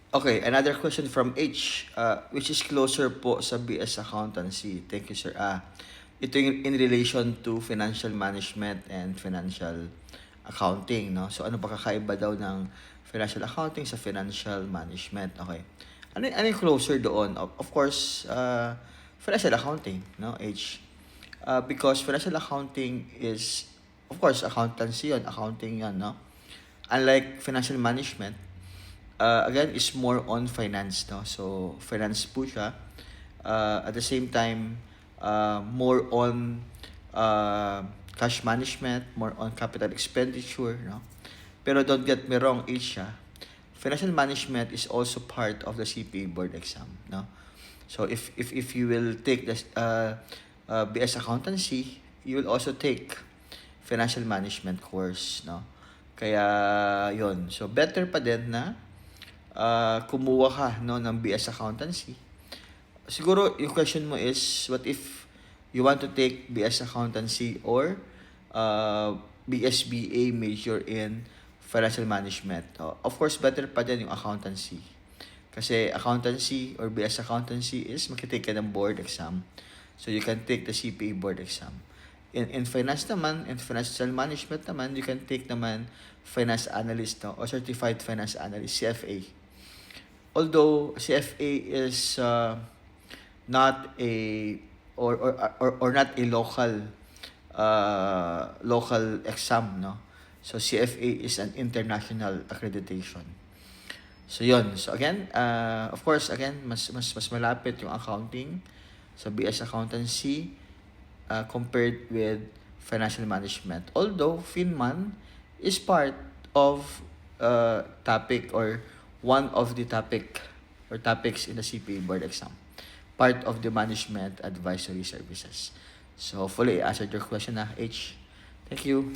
Okay, another question from H, which is closer po sa BS Accountancy. Thank you, sir. Ito yung in relation to financial management and financial accounting, no? So, ano ba kakaiba daw ng financial accounting sa financial management? Okay. Ano yung closer doon? Of course, financial accounting, no? H. Because financial accounting is, of course, accountancy yun, accounting yan, no? Unlike financial management, again, is more on finance, no? So, finance po siya. At the same time, more on uh, cash management, more on capital expenditure, no? Pero don't get me wrong, Asia, financial management is also part of the CPA board exam, no? So, if you will take the BS Accountancy, you will also take financial management course, no? Kaya, yon. So, better pa din na kumuha ka, no, ng BS Accountancy. Siguro, yung question mo is, what if you want to take BS Accountancy or BSBA major in financial management? Of course, better pa din yung accountancy. Kasi accountancy or BS Accountancy is makitake ka ng board exam. So, you can take the CPA board exam. In finance naman, in financial management naman, you can take naman finance analyst, no, or certified finance analyst, CFA. Although CFA is not a or not a local exam, no. So CFA is an international accreditation. So yon. So again, of course, again, mas malapit yung accounting sa BS Accountancy compared with financial management. Although FinMan is part of topic or one of the topics in the CPA board exam, part of the management advisory services. So hopefully I answered your question, H. Thank you.